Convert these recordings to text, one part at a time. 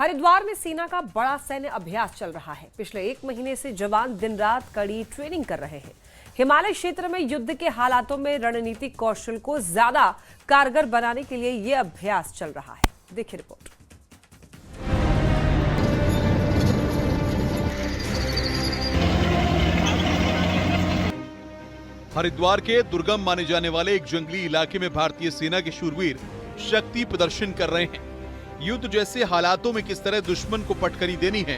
हरिद्वार में सेना का बड़ा सैन्य अभ्यास चल रहा है। पिछले 1 महीने से जवान दिन रात कड़ी ट्रेनिंग कर रहे हैं। हिमालय क्षेत्र में युद्ध के हालातों में रणनीतिक कौशल को ज्यादा कारगर बनाने के लिए यह अभ्यास चल रहा है। देखिए रिपोर्ट। हरिद्वार के दुर्गम माने जाने वाले एक जंगली इलाके में भारतीय सेना के शूरवीर शक्ति प्रदर्शन कर रहे हैं। युद्ध जैसे हालातों में किस तरह दुश्मन को पटखनी देनी है,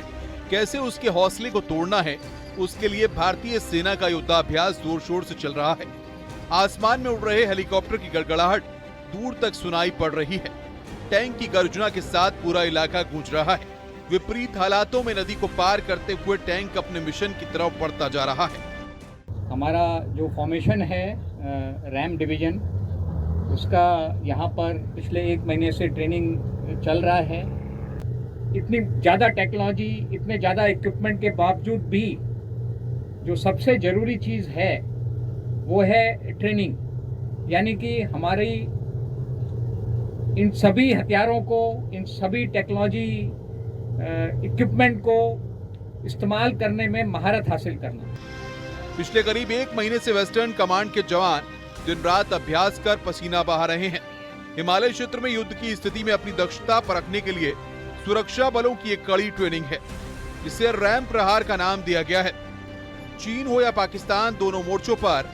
कैसे उसके हौसले को तोड़ना है, उसके लिए भारतीय सेना का युद्धाभ्यास जोर शोर से चल रहा है। आसमान में उड़ रहे हेलीकॉप्टर की गड़गड़ाहट दूर तक सुनाई पड़ रही है। टैंक की गर्जना के साथ पूरा इलाका गूंज रहा है। विपरीत हालातों में नदी को पार करते हुए टैंक अपने मिशन की तरफ बढ़ता जा रहा है। हमारा जो फॉर्मेशन है रैम डिवीजन, उसका यहाँ पर पिछले 1 महीने से ट्रेनिंग चल रहा है। इतनी ज़्यादा टेक्नोलॉजी, इतने ज़्यादा इक्विपमेंट के बावजूद भी जो सबसे ज़रूरी चीज़ है वो है ट्रेनिंग। यानी कि हमारी इन सभी हथियारों को, इन सभी टेक्नोलॉजी इक्विपमेंट को इस्तेमाल करने में महारत हासिल करना। पिछले करीब 1 महीने से वेस्टर्न कमांड के जवान दिन रात अभ्यास कर पसीना बहा रहे हैं। हिमालय क्षेत्र में युद्ध की स्थिति में अपनी दक्षता परखने के लिए सुरक्षा बलों की एक कड़ी ट्रेनिंग है, जिसे रैम प्रहार का नाम दिया गया है। चीन हो या पाकिस्तान, दोनों मोर्चों पर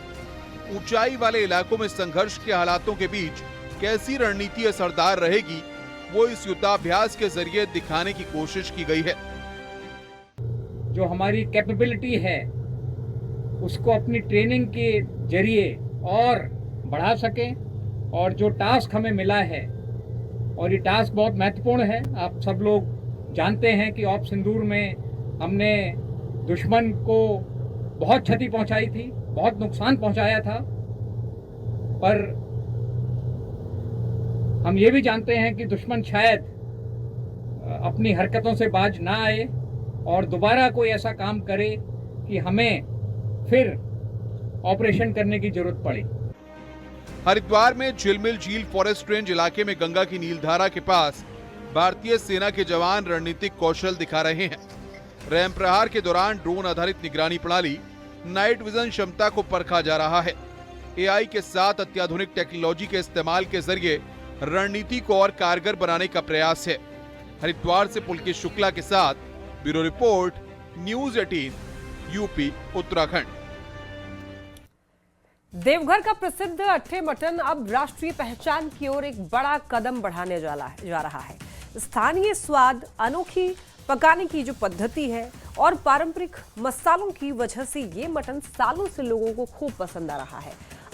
ऊंचाई वाले इलाकों में संघर्ष के हालातों के बीच कैसी रणनीति असरदार रहेगी, वो इस युद्धाभ्यास के जरिए दिखाने की कोशिश की गई है। जो हमारी कैपेबिलिटी है उसको अपनी ट्रेनिंग के जरिए और बढ़ा सकें, और जो टास्क हमें मिला है, और ये टास्क बहुत महत्वपूर्ण है। आप सब लोग जानते हैं कि ऑप सिंदूर में हमने दुश्मन को बहुत क्षति पहुंचाई थी, बहुत नुकसान पहुंचाया था, पर हम ये भी जानते हैं कि दुश्मन शायद अपनी हरकतों से बाज ना आए और दोबारा कोई ऐसा काम करे कि हमें फिर ऑपरेशन करने की जरूरत पड़ी। हरिद्वार में झिलमिल झील फॉरेस्ट रेंज इलाके में गंगा की नीलधारा के पास भारतीय सेना के जवान रणनीतिक कौशल दिखा रहे हैं। रैम प्रहार के दौरान ड्रोन आधारित निगरानी प्रणाली, नाइट विजन क्षमता को परखा जा रहा है। एआई के साथ अत्याधुनिक टेक्नोलॉजी के इस्तेमाल के जरिए रणनीति को और कारगर बनाने का प्रयास है। हरिद्वार से पुलकेश शुक्ला के साथ bureau report, news 18, UP Uttarakhand. Deoghar का प्रसिद्ध अट्ठे मटन अब राष्ट्रीय पहचान की ओर एक बड़ा कदम बढ़ाने जा रहा है। स्थानीय स्वाद, अनोखी पकाने की जो पद्धति है और पारंपरिक मसालों की वजह से ये मटन सालों से लोगों को खूब पसंद आ रहा है।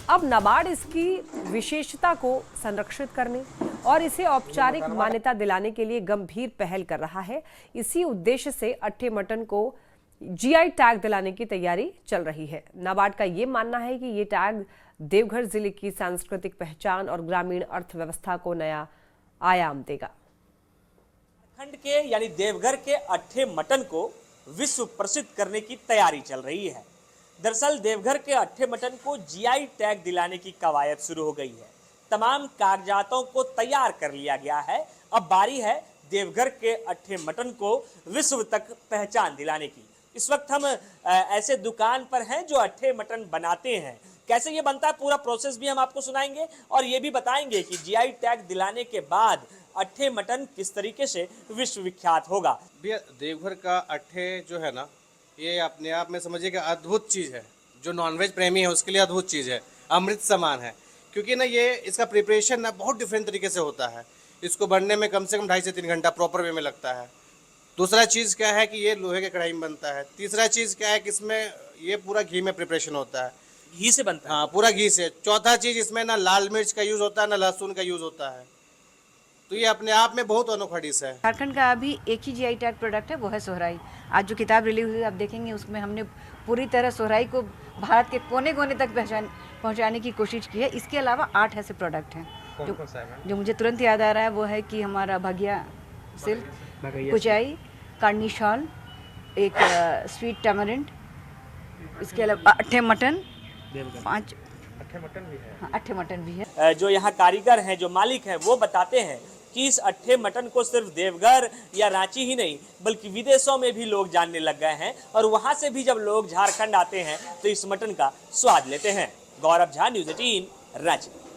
अब नाबार्ड इसकी विशेषता को संरक्षित करने और इसे औपचारिक मान्यता दिलाने के लिए गंभीर पहल कर रहा है। इसी उद्देश्य से अट्ठे मटन को जीआई टैग दिलाने की तैयारी चल रही है। नाबार्ड का ये मानना है कि ये टैग देवघर जिले की सांस्कृतिक पहचान और ग्रामीण अर्थव्यवस्था को नया आयाम देगा। झारखंड के यानी देवघर के अट्ठे मटन को विश्व प्रसिद्ध करने की तैयारी चल रही है। दरअसल देवघर के अट्ठे मटन को जीआई टैग दिलाने की कवायद शुरू हो गई है। तमाम कागजातों को तैयार कर लिया गया है। अब बारी है देवघर के अट्ठे मटन को विश्व तक पहचान दिलाने की। इस वक्त हम ऐसे दुकान पर हैं जो अट्ठे मटन बनाते हैं। कैसे ये बनता है, पूरा प्रोसेस भी हम आपको सुनाएंगे और ये भी बताएंगे कि जीआई टैग दिलाने के बाद अट्ठे मटन किस तरीके से विश्व विख्यात होगा। भैया, देवघर का अट्ठे जो है ना, ये अपने आप में समझिए कि अद्भुत चीज़ है। जो नॉनवेज प्रेमी है उसके लिए अद्भुत चीज़ है, अमृत समान है। क्योंकि ना ये इसका प्रिपरेशन ना बहुत डिफरेंट तरीके से होता है। इसको बनने में कम से कम 2.5 से 3 घंटा प्रॉपर वे में लगता है। दूसरा चीज़ क्या है कि ये लोहे के कढ़ाई में बनता है। तीसरा चीज़ क्या है कि इसमें ये पूरा घी में प्रिपरेशन होता है। घी से बनता है? हाँ, पूरा घी से। चौथा चीज़, इसमें ना लाल मिर्च का यूज़ होता है, ना लहसुन का यूज़ होता है। तो ये अपने आप में बहुत अनोखा डिश है। झारखंड का अभी एक ही जीआई टैग प्रोडक्ट है, वो है सोहराई। आज जो किताब रिलीज हुई आप देखेंगे, उसमें हमने पूरी तरह सोहराई को भारत के कोने कोने तक पहुंचाने की कोशिश की है। इसके अलावा 8 ऐसे प्रोडक्ट हैं जो मुझे तुरंत याद आ रहा है। वो है कि हमारा भगिया सिल्क, कुचाई, कार्नी शॉल, एक स्वीट टैमरिंड, इसके अलावा अट्ठे मटन, 5 अट्ठे मटन भी है। हाँ, अट्ठे मटन भी है। जो यहाँ कारीगर हैं, जो मालिक हैं, वो बताते हैं कि इस अट्ठे मटन को सिर्फ देवघर या रांची ही नहीं बल्कि विदेशों में भी लोग जानने लग गए हैं और वहां से भी जब लोग झारखंड आते हैं तो इस मटन का स्वाद लेते हैं। गौरव झा, न्यूज़ 18, रांची।